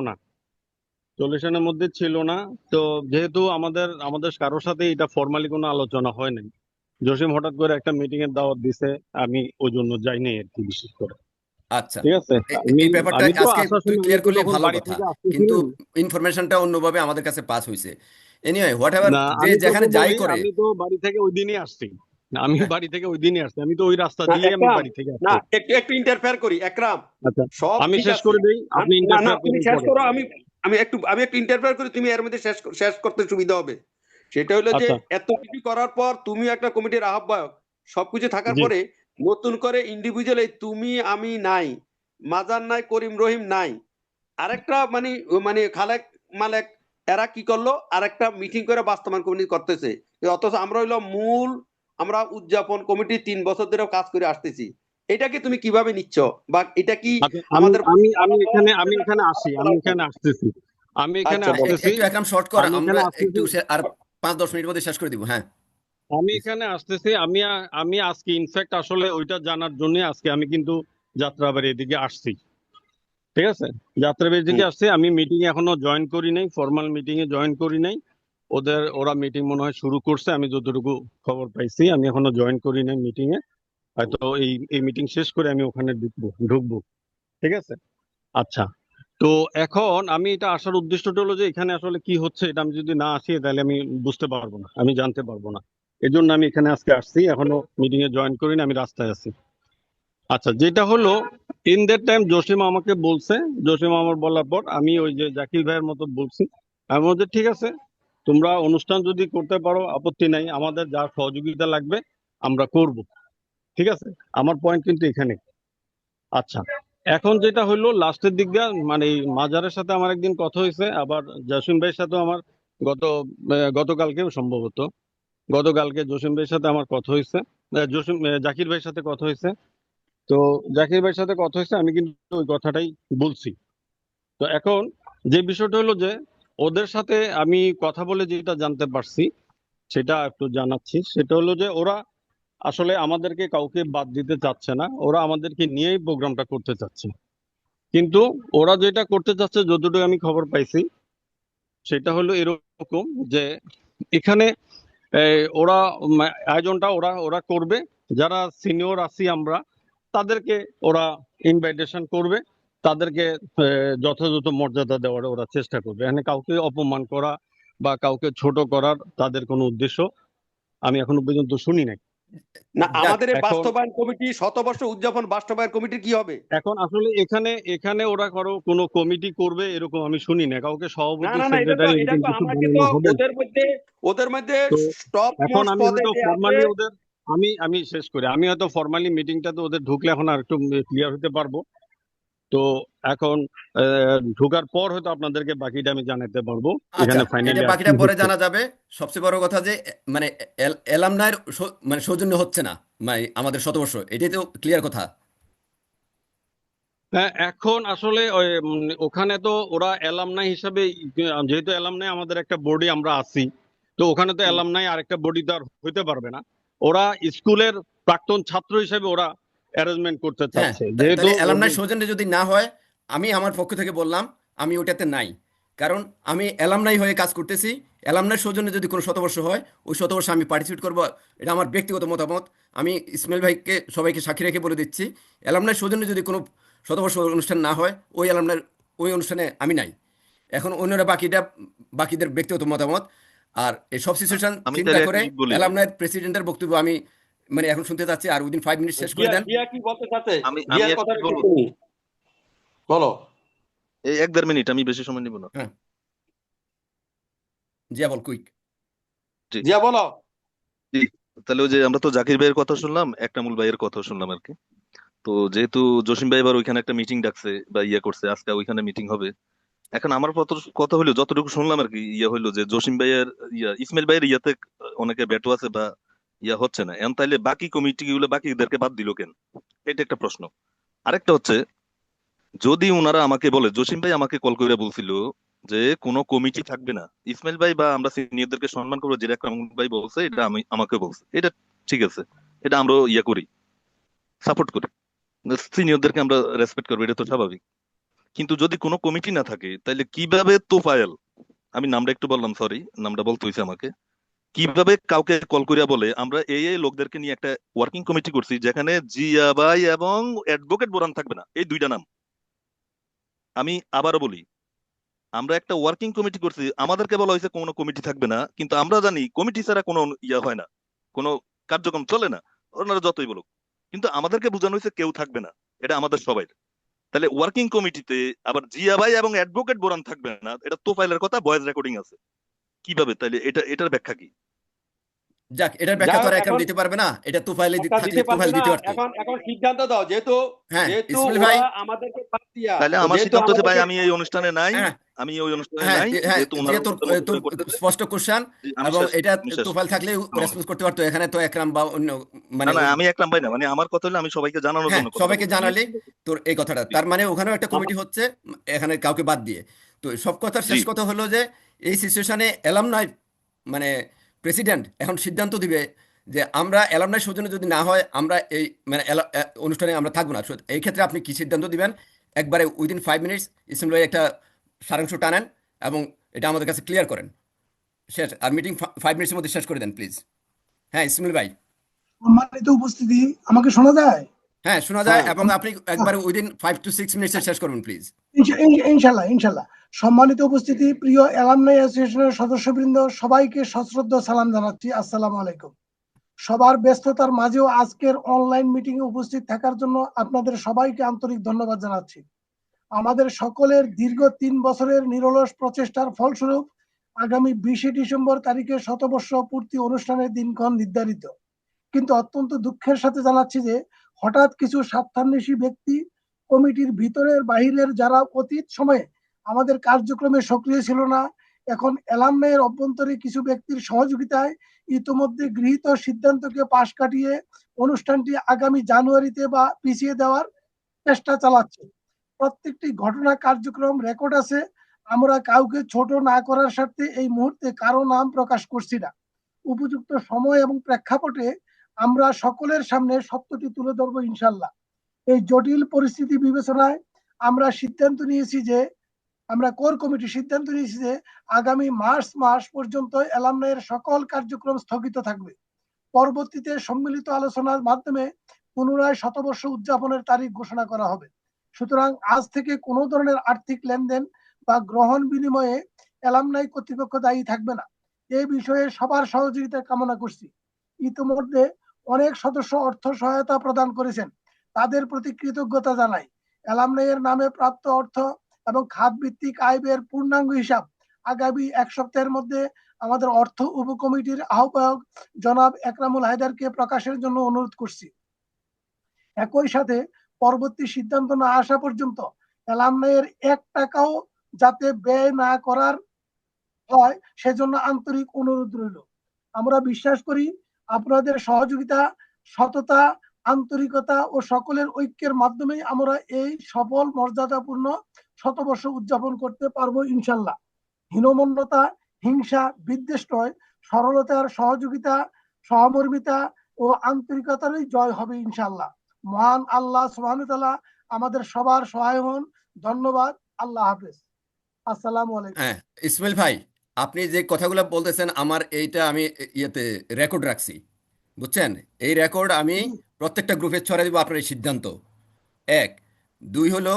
না। তো যেহেতু আমাদের কারোর সাথে এটা ফর্মালি কোনো আলোচনা হয় নাই, জসিম হঠাৎ করে একটা মিটিং এর দাওয়াত দিছে, আমি ওই জন্য যাই নাই আর কি, বিশেষ করে। আচ্ছা, ঠিক আছে। আমি এই ব্যাপারটা আমি তো আজকে আসার তুই সময় আমি ক্লিয়ার তো করলে যখন ভালো বাড়ি কথা, থেকে কিন্তু আসতেছিলাম, ইনফরমেশনটা অন্যভাবে আমাদের কাছে পাস হয়েছে। এনিওয়ে, হোয়াট এভার, না যে আমি যেখানে তোকে যাই বলি, করে। আমি তো বাড়ি থেকে ওই দিনই আসছি। আমি হ্যাঁ, বাড়ি থেকে ওই দিনই আসছি, আমি তো ওই রাস্তা না দিয়ে আমি একরাম, বাড়ি থেকে না আসছি। একটু একটু ইন্টারফেয়ার করি একরাম। আচ্ছা, সব আমি ঠিক শেষ আছে। করে দিই, আপনি না না, ইন্টারফেয়ার তুমি করার শেষ পরে। করো, আমি একটু ইন্টারফেয়ার করি, তুমি এর মধ্যে শেষ শেষ করতে সুবিধা হবে। সেটা হলো যে আচ্ছা। এত কিছু করার পর তুমি একটা কমিটির আহ্বায়ক, সবকিছু থাকার জি। পরে নতুন করে ইন্ডিভিজুয়ালি তুমি আমি নাই, মাজার নাই, করিম রহিম নাই, আরেকটা মানে মানে খালেক মালেক, এরা কি করলো, আরেকটা মিটিং করে বাস্তবায়ন কমিটি করতেছে। অথচ আমরা হইলো মূল, আমরা উদযাপন কমিটি 3 বছর ধরে কাজ করে আসতেছি। এটা কি তুমি কিভাবে নিচ্ছ, বা এটা কি আচ্ছা, আমি আমাদের আমি আমি এখানে আসি, আমি এখানে আসতেছি, আমি এখানে আচ্ছা বলো। আসতেছি, একটু একরাম শর্ট কর, আমি আমরা এখানে একটু আসতেছি, আর 5-10 মিনিটের মধ্যে শেষ করে দিব। হ্যাঁ, আমি এখানে আসতেছি। আমি আজকে ইনফ্যাক্ট আসলে ওইটা জানার জন্য আজকে আমি কিন্তু যাত্রাবাড়ি এদিকে আসছি। ঠিক আছে, যাত্রাবাড়ি হুম। থেকে আসছি। আমি মিটিং এখনো জয়েন করি নাই, ফর্মাল মিটিং এ জয়েন করি নাই। ওরা মিটিং মনে হয় শুরু করছে, আমি যতটুকু খবর পাইছি। আমি এখনো জয়েন করি নাই মিটিং এ, হয়তো এই মিটিং শেষ করে আমি ওখানে ঢুকবো। ঠিক আছে। আচ্ছা, তো এখন আমি এটা আসার উদ্দেশ্যটা হলো যে এখানে আসলে কি হচ্ছে এটা আমি যদি না আসি তাহলে আমি বুঝতে পারবো না, আমি জানতে পারবো না। এই জন্য আমি এখানে আজকে আসছি, এখনো মিটিং এ জয়েন করিনি, আমি রাস্তায় আছি। আচ্ছা, যেটা হলো, ইন দ্যাট টাইম জসিম আমাকে বলছে, জসিম আমার বলার পর আমি ওই যে জাকির ভাইয়ের মতো বলছি, আমি বলছি ঠিক আছে, তোমরা অনুষ্ঠান যদি করতে পারো আপত্তি নাই, আমাদের যা সহযোগিতা লাগবে আমরা করব। ঠিক আছে, আমার পয়েন্ট কিন্তু এখানে। আচ্ছা, এখন যেটা হইলো লাস্টের দিক দিয়ে, মানে এই মাজারের সাথে আমার একদিন কথা হয়েছে, আবার জসিম ভাইয়ের সাথেও আমার গত গতকালকেও সম্ভবত, গতকালকে জসিম ভাইয়ের সাথে আমার কথা হয়েছে, জাকির ভাইয়ের সাথে কথা হয়েছে। তো তো জাকির ভাইয়ের সাথে কথা হয়েছে, আমি কিন্তু ওই কথাটাই বলছি। তো এখন যে বিষয়টা হলো যে ওদের সাথে আমি কথা বলে যেটা জানতে পারছি সেটা একটু জানাচ্ছি। সেটা হলো যে ওরা আসলে আমাদেরকে কাউকে বাদ দিতে চাচ্ছে না, ওরা আমাদেরকে নিয়েই প্রোগ্রামটা করতে চাচ্ছে। কিন্তু ওরা যেটা করতে চাচ্ছে, যতটুকু আমি খবর পাইছি, সেটা হলো এরকম যে এখানে ওরা আয়োজনটা ওরা ওরা করবে, যারা সিনিয়র আছি আমরা তাদেরকে ওরা ইনভাইটেশন করবে, তাদেরকে যথাযথ মর্যাদা দেওয়ার ওরা চেষ্টা করবে। এখানে কাউকে অপমান করা বা কাউকে ছোট করার তাদের কোনো উদ্দেশ্য আমি এখনো পর্যন্ত শুনি নাই। না, যাক, আমাদের এই এখন বাস্তবায়ন কমিটি শতবর্ষ উদযাপন বাস্তবায়ন কমিটির কি হবে? এখন আসলে এখানে এখানে ওরা কোনো কমিটি করবে এরকম আমি শুনি না, কাউকে না সভাপতি না না, এটা তো সেক্রেটারি এরকম কিছু আমাকে তো বানানো হবে। ওদের মধ্যে তো টপ এখন মোস্ট আমি পদে হয়তো যে আছে। ফর্মালি ওদের আমি শেষ করি, আমি হয়তো ফর্মালি মিটিংটাতে ওদের ঢুকলে এখন আর একটু ক্লিয়ার হতে পারবো। তো এখন ঢোকার পর হয়তো আপনাদেরকে বাকিটা আমি জানাতে পারবো আচ্ছা, এখানে এটা ফাইনালি আর কি বাকিটা পরে হচ্ছে। জানা যাবে। সবচেয়ে বড় কথা যে মানে এলামনাইয়ের মানে সৌজন্য হচ্ছে না, মানে আমাদের শতবর্ষ, এটাই তো ক্লিয়ার কথা। হ্যাঁ, এখন আসলে ওখানে তো ওরা অ্যালামনাই হিসাবে, যেহেতু অ্যালামনাই আমাদের একটা বডি আমরা আছি, তো ওখানে তো অ্যালামনাই আরেকটা বডি তো আর হইতে পারবে না। ওরা স্কুলের প্রাক্তন ছাত্র হিসেবে ওরা অ্যারেঞ্জমেন্ট করতে হ্যাঁ, চাচ্ছে, যেহেতু তাহলে অ্যালামনাই সৌজন্যে যদি না হয়, আমি আমার পক্ষ থেকে বললাম আমি ওটাতে নাই। কারণ আমি অ্যালামনাই হয়ে কাজ করতেছি। অ্যালামনাই সৌজন্যে যদি কোনো শতবর্ষ হয়, ওই শতবর্ষে আমি পার্টিসিপেট করব, এটা আমার ব্যক্তিগত মতামত। আমি ইসমাইল ভাইকে সবাইকে সাক্ষী রেখে বলে দিচ্ছি, অ্যালামনাই সৌজন্যে যদি কোনো শতবর্ষ অনুষ্ঠান না হয়, ওই অ্যালামনাই ওই অনুষ্ঠানে আমি নাই। এখন অন্যরা বাকিদের ব্যক্তিগত মতামত। আর এই সব সিচুয়েশন আমি চিন্তা তাহলে এক করে মিনিট বলি ভাই। অ্যালামনাইয়ের প্রেসিডেন্টের বক্তব্য আমি মানে এখন শুনতে চাচ্ছি, আর উইদিন 5 মিনিট শেষ করে জিয়া দেন। জিয়া কি বলতে চাচ্ছে? আমি জিয়ার এক কথা মিনিট বলবো, বলো। এই 1-1.5 মিনিট, আমি বেশি সময় নিব না। হ্যাঁ, জিয়া বল কুইক। জি জিয়া বলো। জি। তাহলে ওই যে আমরা তো জাকির ভাইয়ের কথা শুনলাম, একরামুল ভাইয়ের কথা শুনলাম আর কি। তো যেহেতু জসিম ভাই এবার ওইখানে একটা মিটিং ডাকছে বা করছে, আজকে ওইখানে মিটিং হবে। এখন আমার কথা হলো, যতটুকু শুনলাম আর কি, হইলো যে জসিম ভাইয়ের ইসমাইল ভাইয়ের ইয়াতে অনেকে ব্যাটো আছে বা হচ্ছে না। এখন তাইলে বাকি কমিটি গুলো বাকিদেরকে বাদ দিল কেন? এটা একটা প্রশ্ন। আরেকটা হচ্ছে, যদি ওনারা আমাকে বলে, জসিম ভাই আমাকে কল করে বলছিল যে কোনো কমিটি থাকবে না, ইসমাইল ভাই বা আমরা সিনিয়রদেরকে সম্মান করবো, যেটা আকরামুল ভাই বলছে এটা আমাকে বলছে, এটা ঠিক আছে, এটা আমরা করি, সাপোর্ট করি, সিনিয়রদেরকে আমরা রেসপেক্ট করবো, এটা তো স্বাভাবিক। কিন্তু যদি কোনো কমিটি না থাকে, তাহলে কিভাবে তোফায়েল, আমি নামটা একটু বললাম, সরি, নামটা বলতে হয়েছে আমাকে, কিভাবে কাউকে কল করিয়া বলে আমরা এই লোকদেরকে নিয়ে একটা ওয়ার্কিং কমিটি করছি যেখানে জিয়া ভাই এবং অ্যাডভোকেট বোরান থাকবে না, এই দুইটা নাম। আমি আবারও বলি, আমরা একটা ওয়ার্কিং কমিটি করছি, আমাদেরকে বলা হয়েছে কোনো কমিটি থাকবে না, কিন্তু আমরা জানি কমিটি ছাড়া কোনো হয় না, কোনো কার্যক্রম চলে না, ওনারা যতই বলুক। কিন্তু আমাদেরকে বোঝানো হয়েছে কেউ থাকবে না, এটা আমাদের সবাই। তাহলে ওয়ার্কিং কমিটিতে আবার জিয়া ভাই এবং অ্যাডভোকেট বোরান থাকবে না, এটা তোফাইলের কথা, ভয়েস রেকর্ডিং আছে, কিভাবে তাইলে এটার ব্যাখ্যা কি? যাক, এটার ব্যাখ্যা তো আর একরাম দিতে পারবে না, এটা তুফাইলে থাকলে দিতে পারবে তুফাইল না। দিতে পারতো। এখন সিদ্ধান্ত দাও, যেহেতু হ্যাঁ, যেহেতু ইসমাইল ওরা ভাই। আমাদেরকে বাদ দিয়া, তাহলে আমার যেহেতু সিদ্ধান্ত হচ্ছে ভাই, আমাদেরকে আমি এই অনুষ্ঠানে নাই, হ্যাঁ আমি ওই অনুষ্ঠানে হ্যাঁ নাই, হ্যাঁ, যেহেতু যে ওনারা তোর ওদের মতো তোর করে করতেছে। স্পষ্ট কোশ্চেন, আমি এবং শেষ, এটা আমি শেষ। তুফাইল থাকলে রেসপন্স করতে পারতো, এখানে তো একরাম বা অন্য না মানে না, ওই। আমি একরাম ভাই না, মানে আমার কথা হলো আমি সবাইকে জানানোর হ্যাঁ, জন্য কথাটা সবাইকে বলছি, আমি জানালি তোর এই কথাটা, জি তার মানে ওখানেও একটা কমিটি হচ্ছে, এখানে কাউকে বাদ দিয়ে। তো সব কথার জি শেষ কথা হলো যে এই সিচুয়েশনে অ্যালামনাই মানে প্রেসিডেন্ট এখন সিদ্ধান্ত দিবে যে আমরা অ্যালামনাই সৌজন্য যদি না হয়, আমরা এই মানে অনুষ্ঠানে আমরা থাকবো না। এই ক্ষেত্রে আপনি কি সিদ্ধান্ত দিবেন? একবারে উইদিন 5 মিনিটস ইসমাইল ভাই একটা সারাংশ টানেন এবং এটা আমাদের কাছে ক্লিয়ার করেন। শেষ, আর মিটিং 5 মিনিটসের মধ্যে শেষ করে দেন প্লিজ। হ্যাঁ ইসমাইল ভাই। সম্মানিত উপস্থিতি, আমাকে শোনা যায়? হ্যাঁ, শোনা যায়, এবং আপনি একবারে উইদিন 5 to 6 মিনিটসে শেষ করবেন প্লিজ। ইনশাল্লাহ ইনশাল্লাহ। সম্মানিত উপস্থিতি, প্রিয় অ্যালামনাই অ্যাসোসিয়েশনের সদস্যবৃন্দ, সবাইকে সশ্রদ্ধ সালাম জানাচ্ছি। আসসালামু আলাইকুম। সবার ব্যস্ততার মাঝেও আজকের অনলাইন মিটিং এ উপস্থিত থাকার জন্য আপনাদের সবাইকে আন্তরিক ধন্যবাদ জানাচ্ছি। আমাদের সকলের দীর্ঘ 3 বছরের নিরলস প্রচেষ্টার ফলস্বরূপ আগামী 20 ডিসেম্বর তারিখে শতবর্ষ পূর্তি অনুষ্ঠানের দিনক্ষণ নির্ধারিত। কিন্তু অত্যন্ত দুঃখের সাথে জানাচ্ছি যে হঠাৎ কিছু স্বার্থান্বেষী ব্যক্তি কমিটির ভিতরের বাহিরের যারা অতীত সময়ে আমাদের কার্যক্রমে সক্রিয় ছিল না এখন অ্যালামনাইয়ের অভ্যন্তরে কিছু ব্যক্তির সহযোগিতায় ইতোমধ্যে গৃহীত সিদ্ধান্তকে পাশ কাটিয়ে অনুষ্ঠানটি আগামী জানুয়ারিতে বা পিছিয়ে দেওয়ার চেষ্টা চালাচ্ছে। প্রত্যেকটি ঘটনা কার্যক্রম রেকর্ড আছে। আমরা কাউকে ছোট না করার স্বার্থে এই মুহূর্তে কারো নাম প্রকাশ করছি না। উপযুক্ত সময় এবং প্রেক্ষাপটে আমরা সকলের সামনে সত্যটি তুলে ধরবো ইনশাল্লাহ। এই জটিল পরিস্থিতি বিবেচনায় আমরা সিদ্ধান্ত নিয়েছি যে আমরা কোর কমিটি সিদ্ধান্ত নিয়েছি যে আগামী মার্চ মাস পর্যন্ত অ্যালামনাইয়ের সকল কার্যক্রম স্থগিত থাকবে। পরবর্তীতে সম্মিলিত আলোচনার মাধ্যমে পুনরায় শতবর্ষ উদযাপনের তারিখ ঘোষণা করা হবে। সুতরাং আজ থেকে কোনো ধরনের আর্থিক লেনদেন বা গ্রহণ বিনিময়ে অ্যালামনাই কর্তৃপক্ষ দায়ী থাকবে না। এই বিষয়ে সবার সহযোগিতা কামনা করছি। ইতিমধ্যে অনেক সদস্য অর্থ সহায়তা প্রদান করেছেন, তাদের প্রতি কৃতজ্ঞতা জানাই। অ্যালামনাইয়ের নামে প্রাপ্ত অর্থ এবং খাত ভিত্তিক আয় ব্যয়ের পূর্ণাঙ্গ হিসাব আগামী এক সপ্তাহের মধ্যে আমাদের অর্থ উপকমিটির আহ্বায়ক জনাব একরামুল হায়দারকে প্রকাশের জন্য অনুরোধ করছি। একই সাথে পরবর্তী সিদ্ধান্ত না আসা পর্যন্ত অ্যালামনাইয়ের 1 টাকাও যাতে ব্যয় না করার হয় সেজন্য আন্তরিক অনুরোধ রইল। আমরা বিশ্বাস করি আপনাদের সহযোগিতা, সততা, আন্তরিকতা ও সকলের ঐক্যের মাধ্যমে আমরা এই সফল মর্যাদাপূর্ণ শতবর্ষ উদযাপন করতে পারবো ইনশাল্লাহ। হীনমন্যতা, হিংসা, বিদ্বেষ নয়, সরলতার, সহযোগিতা, সহমর্মিতা ও আন্তরিকতারই জয় হবে ইনশাল্লাহ। মহান আল্লাহ সুবহানাহু ওয়া তাআলা আমাদের সবার সহায় হন। ধন্যবাদ। আল্লাহ হাফেজ। আসসালামু আলাইকুম। হ্যাঁ, ইসমাইল ভাই, আপনি যে কথাগুলো বলতেছেন আমার এইটা আমি ইয়েতে রেকর্ড রাখছি, বুঝছেন? এই রেকর্ড আমি প্রত্যেকটা গ্রুপে ছড়াই দিব আপনার এই সিদ্ধান্ত। 1, 2 হলো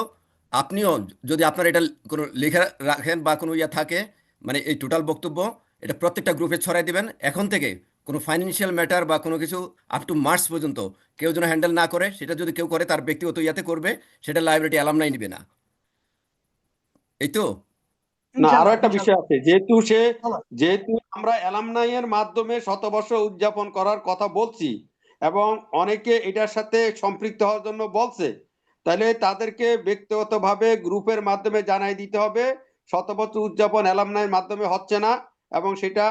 আপনিও যদি আপনার এটা কোনো লেখা রাখেন বা কোনো ইয়ে থাকে, মানে এই টোটাল বক্তব্য এটা প্রত্যেকটা গ্রুপে ছড়াই দিবেন। এখন থেকে কোনো ফাইন্যান্সিয়াল ম্যাটার বা কোনো কিছু আপ টু মার্চ পর্যন্ত কেউ যেন হ্যান্ডেল না করে, সেটা যদি কেউ করে তার ব্যক্তিগত ইয়াতে করবে, সেটা লাইব্রেরি অ্যালামনাই নিবে না। এই তো? না, আরো ইনশাল্লাহ একটা বিষয় ইনশাল্লাহ। আছে। যেহেতু আমরা অ্যালামনাইয়ের মাধ্যমে শতবর্ষ উদযাপন করার কথা বলছি এবং অনেকে এটার সাথে সম্পৃক্ত হওয়ার জন্য বলছে, তাহলে তাদেরকে ব্যক্তিগতভাবে গ্রুপের মাধ্যমে জানাই দিতে হবে শতবর্ষ উদযাপন অ্যালামনাইয়ের মাধ্যমে হচ্ছে না, এবং সেটা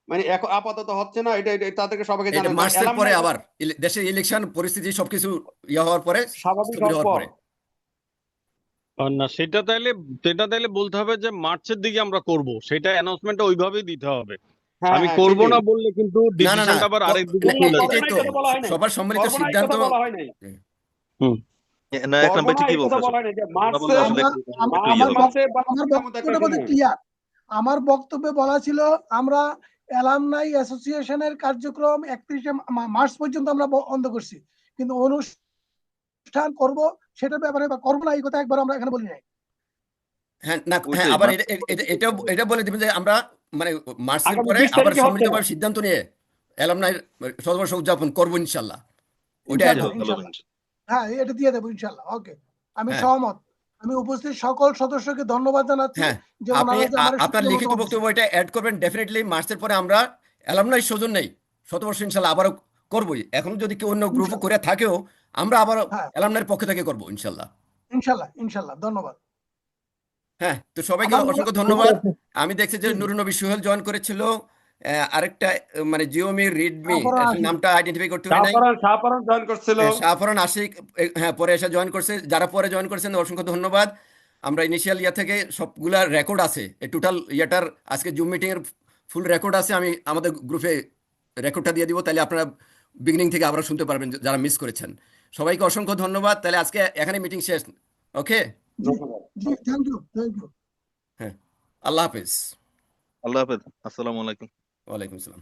মানে এখন আপাতত হচ্ছে না। এটা তাদেরকে সবাইকে এটা জানাই মার্চের পরে অ্যালামনাই আবার দেশের ইলেকশন পরিস্থিতি সবকিছু ইয়ে হওয়ার পরে, স্বাভাবিক স্থবির হওয়ার হওয়ার পর। পরে। না, সেটা তাইলে বলতে হবে যে মার্চের দিকে আমরা করব, সেটা অ্যানাউন্সমেন্টটা ওইভাবেই দিতে হবে। হ্যাঁ আমি হ্যাঁ, করব সেটাই। না বললে কিন্তু না না না, ডিসিশনটা আবার আরেক দিকে না, চলে করবো যাবে। এটাই না, তো এই কথা বলা হয় নাই। সবার সম্মিলিত করবো না, এই সিদ্ধান্ত। কথা বলা হয় নাই। হুম। না, একরাম করবো ভাই না, ঠিকই এই বলছে কথা আসলে। বলা হয় নাই। যে ওরা বললো আসলে আমার একটু ইয়ে আমার হবে। মাসে বা আমার মাসের মতো একটা বক্তব্যটা বোধহয় সময়। ক্লিয়ার। আমার বক্তব্যে বলা ছিল আমরা অ্যালামনাই অ্যাসোসিয়েশনের কার্যক্রম 31শে মার্চ পর্যন্ত আমরা বন্ধ করছি, কিন্তু অনুষ্ঠান করব সেটার ব্যাপারে বা করবো না এই কথা একবার আমরা এখানে বলি নাই। হ্যাঁ না, হ্যাঁ ওইটাই আবার মার্চ এটা এটা বলে দিবেন যে আমরা মানে মার্চের আগামী পরে 20 আবার তারিখে হচ্ছে না। সম্মিলিতভাবে সিদ্ধান্ত নিয়ে অ্যালামনাই শতবর্ষ উদযাপন করবো ইনশাল্লাহ। ওইটা যাই add ইনশাল্লাহ হোক, হোক। ভালো ইনশাল্লাহ। জিনিস। হ্যাঁ, এটা দিয়ে দেবো ইনশাল্লাহ। ওকে, আমি হ্যাঁ সহমত। আমি উপস্থিত সকল সদস্যকে ধন্যবাদ জানাচ্ছি হ্যাঁ, যে আপনি ওনারা যে আমার আপনার সুন্দর লিখিত মতামত দিয়েছেন। বক্তব্য এটা অ্যাড করবেন ডেফিনেটলি। মার্চের পরে আমরা অ্যালামনাই সৌজন্য নেই শতবর্ষ ইনশাল্লাহ আবারও করবোই। এখন যদি কেউ অন্য গ্রুপও ইনশাল্লাহ। করে থাকেও আমরা আবারও হ্যাঁ, অ্যালামনাইয়ের পক্ষ থেকে করবো ইনশাল্লাহ। ইনশাল্লাহ ইনশাল্লাহ। ধন্যবাদ। হ্যাঁ, তো সবাইকে আমার অসংখ্য ঠিক ধন্যবাদ। আছে। আমি দেখছি যে জি জি। নুরুন নবী সোহেল জয়েন করেছিল। আরেকটা মানে জিওমি রিডমি, তারপরে আসলে আসি। নামটা আইডেন্টিফাই করতে পারি নাই। শাহপরান জয়েন করছিল। শাহফরান আশিক, হ্যাঁ পরে এসে জয়েন করছে। যারা পরে জয়েন করেছেন অসংখ্য ধন্যবাদ। আমরা ইনিশিয়াল ইয়া থেকে সবগুলা রেকর্ড আছে, এই টোটাল ইয়াটার আজকে জুম মিটিং এর ফুল রেকর্ড আছে। আমি আমাদের গ্রুপে রেকর্ডটা দিয়ে দিব, তাহলে আপনারা বিগিনিং থেকে আবার শুনতে পারবেন যারা মিস করেছেন। সবাইকে অসংখ্য ধন্যবাদ। তাহলে আজকে এখানে মিটিং শেষ। ওকে, জি জি, থ্যাংক ইউ থ্যাংক ইউ। হ্যাঁ, আল্লাহ হাফেজ। আল্লাহ হাফেজ। আসসালামু আলাইকুম। ওয়ালাইকুম আসসালাম।